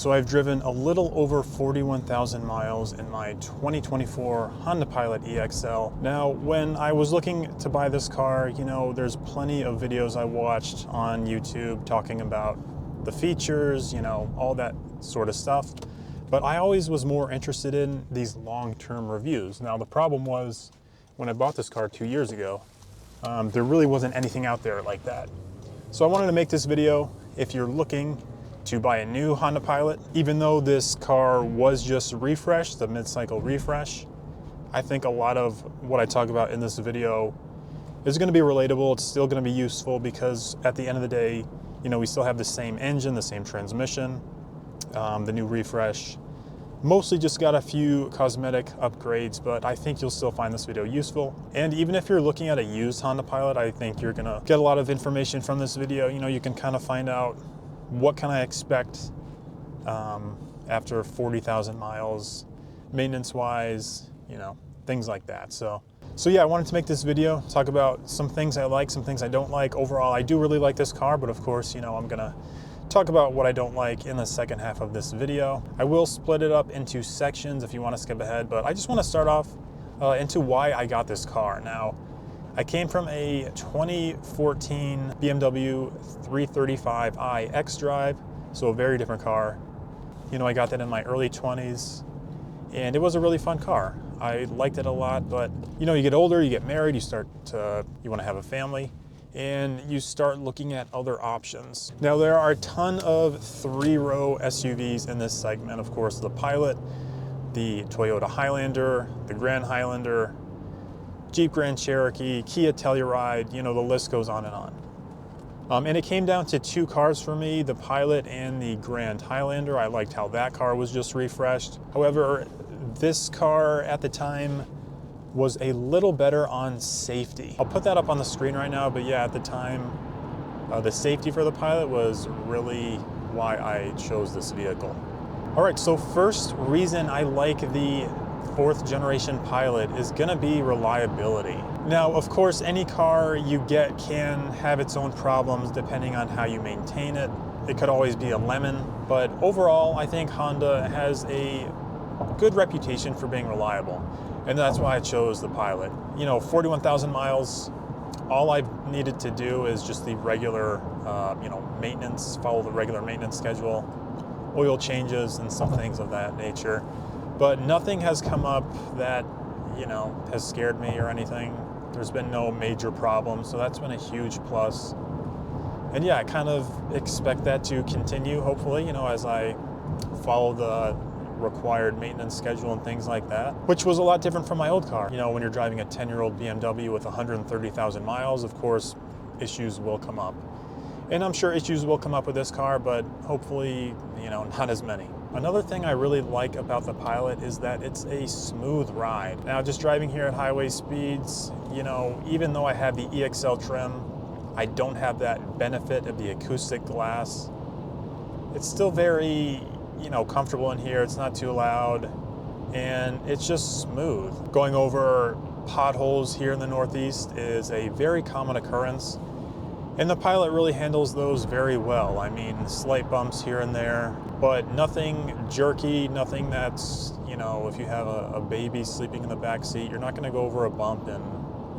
So I've driven a little over 41,000 miles in my 2024 Honda Pilot EXL. Now, when I was looking to buy this car, you know, there's plenty of videos I watched on YouTube talking about the features, you know, all that sort of stuff. But I always was more interested in these long-term reviews. Now, the problem was when I bought this car 2 years ago, there really wasn't anything out there like that. So I wanted to make this video if you're looking to buy a new Honda Pilot. Even though this car was just refreshed, the mid-cycle refresh, I think a lot of what I talk about in this video is going to be relatable. It's still going to be useful because at the end of the day, you know, we still have the same engine, the same transmission, the new refresh. Mostly just got a few cosmetic upgrades, but I think you'll still find this video useful. And even if you're looking at a used Honda Pilot, I think you're gonna get a lot of information from this video. You know, you can kind of find out what can I expect after 40,000 miles, maintenance-wise, you know, things like that. So yeah, I wanted to make this video, talk about some things I like, some things I don't like. Overall, I do really like this car, but of course, you know, I'm gonna talk about what I don't like in the second half of this video. I will split it up into sections if you want to skip ahead, but I just want to start off into why I got this car. Now, I came from a 2014 BMW 335i xDrive, so a very different car. You know, I got that in my early 20s, and it was a really fun car. I liked it a lot, but you know, you get older, you get married, you want to have a family, and you start looking at other options. Now, there are a ton of three-row SUVs in this segment. Of course, the Pilot, the Toyota Highlander, the Grand Highlander, Jeep Grand Cherokee, Kia Telluride, you know, the list goes on and on. And it came down to two cars for me, the Pilot and the Grand Highlander. I liked how that car was just refreshed. However, this car at the time was a little better on safety. I'll put that up on the screen right now, but yeah, at the time, the safety for the Pilot was really why I chose this vehicle. All right, so first reason I like the fourth generation Pilot is gonna be reliability. Now, of course, any car you get can have its own problems depending on how you maintain it. It could always be a lemon, but overall, I think Honda has a good reputation for being reliable. And that's why I chose the Pilot. You know, 41,000 miles, all I needed to do is just the regular, you know, maintenance, follow the regular maintenance schedule, oil changes and some things of that nature. But nothing has come up that, you know, has scared me or anything. There's been no major problems, so that's been a huge plus. And yeah, I kind of expect that to continue, hopefully, you know, as I follow the required maintenance schedule and things like that, which was a lot different from my old car. You know, when you're driving a 10-year-old BMW with 130,000 miles, of course, issues will come up. And I'm sure issues will come up with this car, but hopefully, you know, not as many. Another thing I really like about the Pilot is that it's a smooth ride. Now, just driving here at highway speeds, you know, even though I have the EXL trim, I don't have that benefit of the acoustic glass. It's still very, you know, comfortable in here. It's not too loud, and it's just smooth. Going over potholes here in the Northeast is a very common occurrence, and the Pilot really handles those very well. I mean, slight bumps here and there, but nothing jerky, nothing that's, you know, if you have a baby sleeping in the back seat, you're not gonna go over a bump and,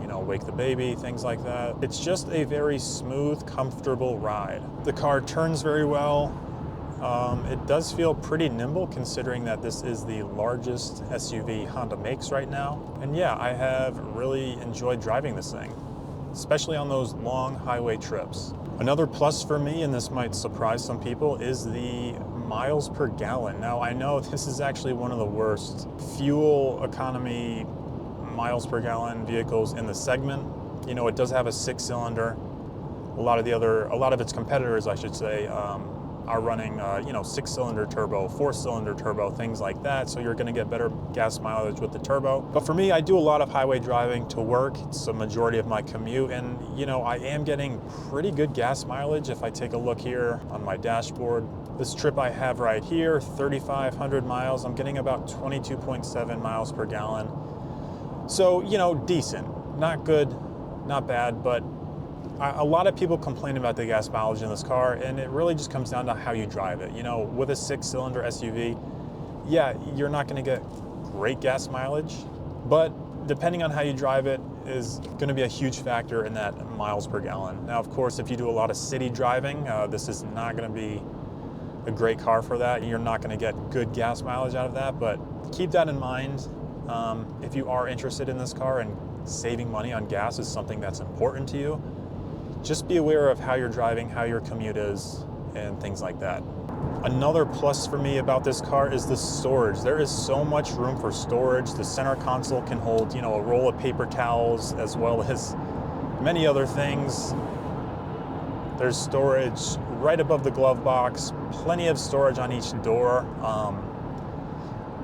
you know, wake the baby, things like that. It's just a very smooth, comfortable ride. The car turns very well. It does feel pretty nimble considering that this is the largest SUV Honda makes right now. And yeah, I have really enjoyed driving this thing, especially on those long highway trips. Another plus for me, and this might surprise some people, is the miles per gallon. Now, I know this is actually one of the worst fuel economy miles per gallon vehicles in the segment. You know, it does have a 6-cylinder. A lot of its competitors, I should say, are running, you know, 6-cylinder turbo, 4-cylinder turbo, things like that. So you're going to get better gas mileage with the turbo. But for me, I do a lot of highway driving to work. It's a majority of my commute. And, you know, I am getting pretty good gas mileage. If I take a look here on my dashboard, this trip I have right here, 3,500 miles, I'm getting about 22.7 miles per gallon. So, you know, decent, not good, not bad, but A lot of people complain about the gas mileage in this car, and it really just comes down to how you drive it. You know, with a 6-cylinder SUV, yeah, you're not going to get great gas mileage, but depending on how you drive it is going to be a huge factor in that miles per gallon. Now, of course, if you do a lot of city driving, this is not going to be a great car for that. You're not going to get good gas mileage out of that, but keep that in mind. If you are interested in this car and saving money on gas is something that's important to you, just be aware of how you're driving, how your commute is, and things like that. Another plus for me about this car is the storage. There is so much room for storage. The center console can hold, you know, a roll of paper towels as well as many other things. There's storage right above the glove box, plenty of storage on each door.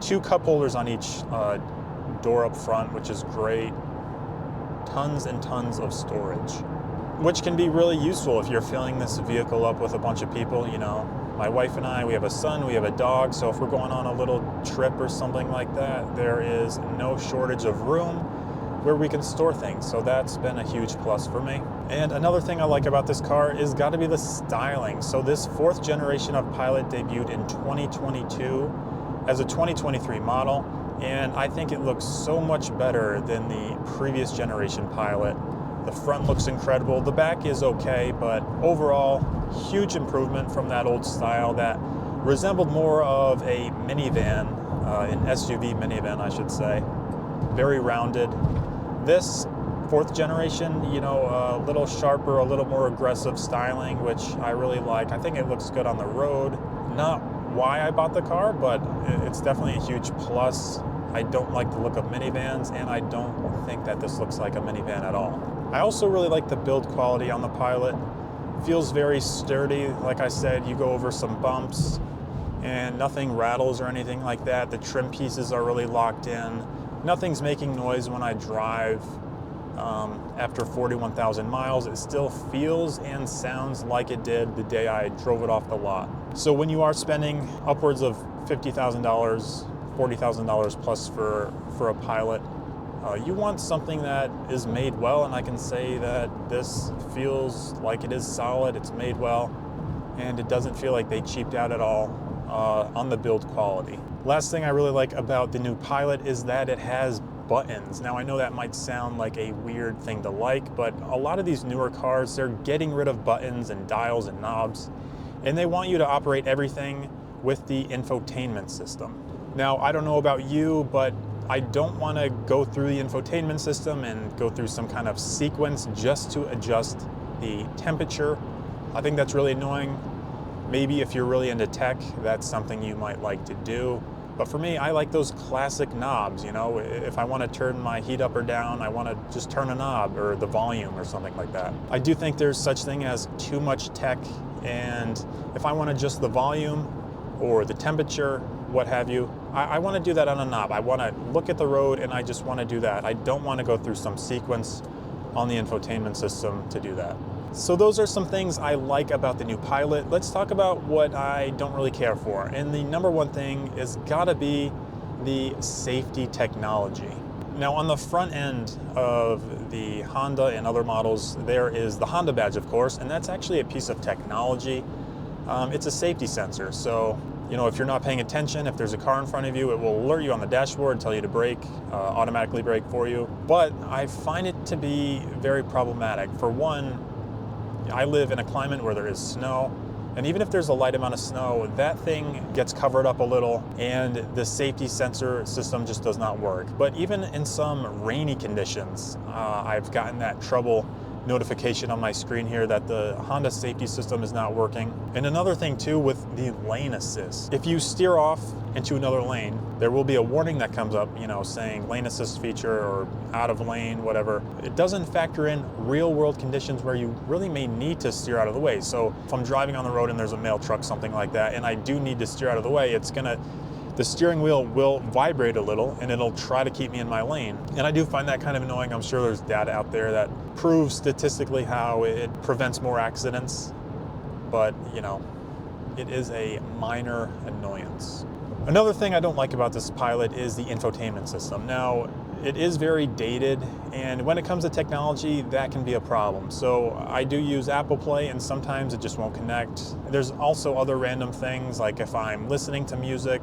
2 cup holders on each door up front, which is great. Tons and tons of storage, which can be really useful if you're filling this vehicle up with a bunch of people. You know, my wife and I, we have a son, we have a dog, so if we're going on a little trip or something like that, there is no shortage of room where we can store things. So that's been a huge plus for me. And another thing I like about this car is got to be the styling. So this 4th generation of Pilot debuted in 2022 as a 2023 model, and I think it looks so much better than the previous generation Pilot. The front looks incredible. The back is okay, but overall, huge improvement from that old style that resembled more of a minivan, an SUV minivan, I should say. Very rounded. This 4th generation, you know, a little sharper, a little more aggressive styling, which I really like. I think it looks good on the road. Not why I bought the car, but it's definitely a huge plus. I don't like the look of minivans, and I don't think that this looks like a minivan at all. I also really like the build quality on the Pilot. Feels very sturdy. Like I said, you go over some bumps and nothing rattles or anything like that. The trim pieces are really locked in. Nothing's making noise when I drive. After 41,000 miles, it still feels and sounds like it did the day I drove it off the lot. So when you are spending upwards of $50,000, $40,000 plus for a Pilot, you want something that is made well, and I can say that this feels like it is solid, it's made well, and it doesn't feel like they cheaped out at all on the build quality. Last thing I really like about the new Pilot is that it has buttons. Now I know that might sound like a weird thing to like, but a lot of these newer cars, they're getting rid of buttons and dials and knobs, and they want you to operate everything with the infotainment system. Now, I don't know about you, but I don't want to go through the infotainment system and go through some kind of sequence just to adjust the temperature. I think that's really annoying. Maybe if you're really into tech, that's something you might like to do. But for me, I like those classic knobs, you know. If I want to turn my heat up or down, I want to just turn a knob or the volume or something like that. I do think there's such thing as too much tech, and if I want to adjust the volume or the temperature, what have you, I want to do that on a knob. I want to look at the road and I just want to do that. I don't want to go through some sequence on the infotainment system to do that. So those are some things I like about the new Pilot. Let's talk about what I don't really care for. And the number one thing is gotta be the safety technology. Now on the front end of the Honda and other models, there is the Honda badge, of course, and that's actually a piece of technology. It's a safety sensor. So, you know, if you're not paying attention, if there's a car in front of you, it will alert you on the dashboard and tell you to brake, automatically brake for you. But I find it to be very problematic. For one, I live in a climate where there is snow, and even if there's a light amount of snow, that thing gets covered up a little and the safety sensor system just does not work. But even in some rainy conditions, I've gotten that trouble notification on my screen here that the Honda safety system is not working. And another thing too with the lane assist. If you steer off into another lane, there will be a warning that comes up, you know, saying lane assist feature or out of lane, whatever. It doesn't factor in real world conditions where you really may need to steer out of the way. So if I'm driving on the road and there's a mail truck, something like that, and I do need to steer out of the way, the steering wheel will vibrate a little and it'll try to keep me in my lane. And I do find that kind of annoying. I'm sure there's data out there that proves statistically how it prevents more accidents, but you know, it is a minor annoyance. Another thing I don't like about this Pilot is the infotainment system. Now, it is very dated, and when it comes to technology, that can be a problem. So I do use Apple Play, and sometimes it just won't connect. There's also other random things, like if I'm listening to music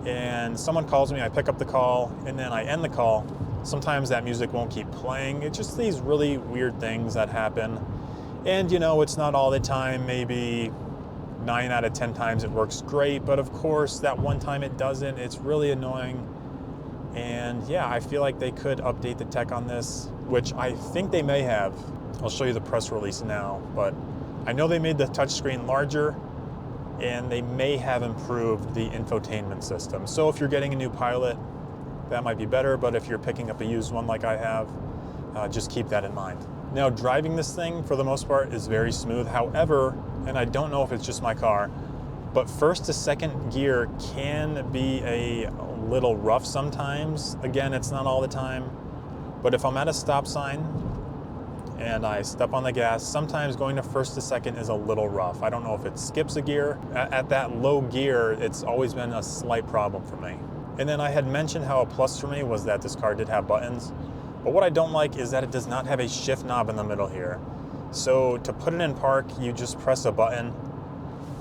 and someone calls me, I pick up the call, and then I end the call. Sometimes that music won't keep playing. It's just these really weird things that happen. And you know, it's not all the time. Maybe 9 out of 10 times it works great, but of course that one time it doesn't. It's really annoying. And yeah, I feel like they could update the tech on this, which I think they may have. I'll show you the press release now, but I know they made the touchscreen larger, and they may have improved the infotainment system. So if you're getting a new Pilot, that might be better, but if you're picking up a used one like I have, just keep that in mind. Now, driving this thing, for the most part, is very smooth. However, and I don't know if it's just my car, but first to second gear can be a little rough sometimes. Again, it's not all the time, but if I'm at a stop sign and I step on the gas, sometimes going to first to second is a little rough. I don't know if it skips a gear. At that low gear, it's always been a slight problem for me. And then I had mentioned how a plus for me was that this car did have buttons, but what I don't like is that it does not have a shift knob in the middle here. So to put it in park, you just press a button,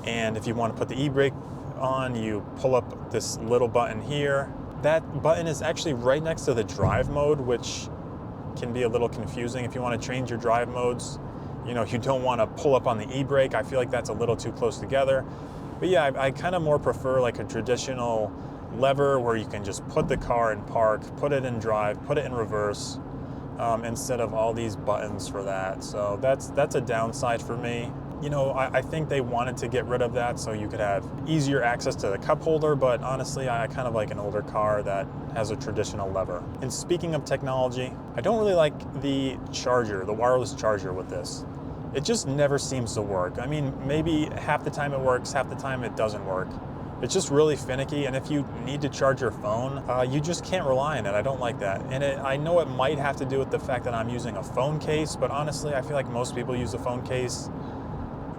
and if you want to put the e-brake on, you pull up this little button here. That button is actually right next to the drive mode, which can be a little confusing if you want to change your drive modes. You know, you don't want to pull up on the e-brake. I feel like that's a little too close together. But yeah, I kind of more prefer like a traditional lever where you can just put the car in park, put it in drive, put it in reverse, instead of all these buttons for that. So that's a downside for me. You know, I think they wanted to get rid of that so you could have easier access to the cup holder, but honestly, I kind of like an older car that has a traditional lever. And speaking of technology, I don't really like the charger, the wireless charger with this. It just never seems to work. I mean, maybe half the time it works, half the time it doesn't work. It's just really finicky, and if you need to charge your phone, you just can't rely on it. I don't like that. And I know it might have to do with the fact that I'm using a phone case, but honestly, I feel like most people use a phone case.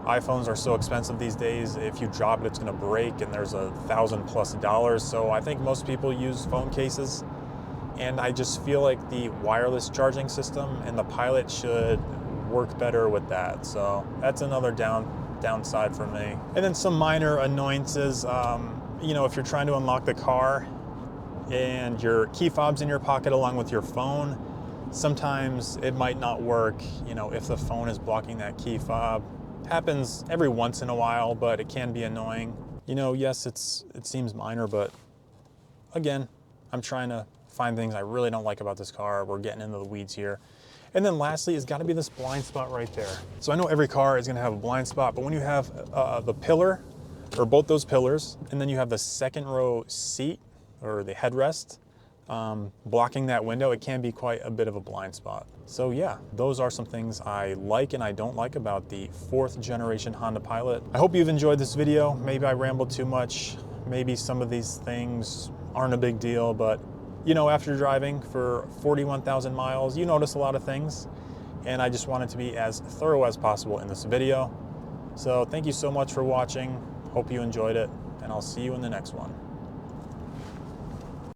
iPhones are so expensive these days. If you drop it, it's gonna break, and there's $1,000+ So I think most people use phone cases. And I just feel like the wireless charging system and the Pilot should work better with that. So that's another downside for me. And then some minor annoyances. You know, if you're trying to unlock the car and your key fob's in your pocket along with your phone, sometimes it might not work, you know, if the phone is blocking that key fob. Happens every once in a while, but it can be annoying. You know, yes, it seems minor, but again, I'm trying to find things I really don't like about this car. We're getting into the weeds here. And then lastly, it's got to be this blind spot right there. So I know every car is going to have a blind spot, but when you have the pillar, or both those pillars, and then you have the second row seat, or the headrest, blocking that window, it can be quite a bit of a blind spot. So yeah, those are some things I like and I don't like about the 4th generation Honda Pilot. I hope you've enjoyed this video. Maybe I rambled too much. Maybe some of these things aren't a big deal, but you know, after driving for 41,000 miles, you notice a lot of things, and I just wanted to be as thorough as possible in this video. So thank you so much for watching. Hope you enjoyed it, and I'll see you in the next one.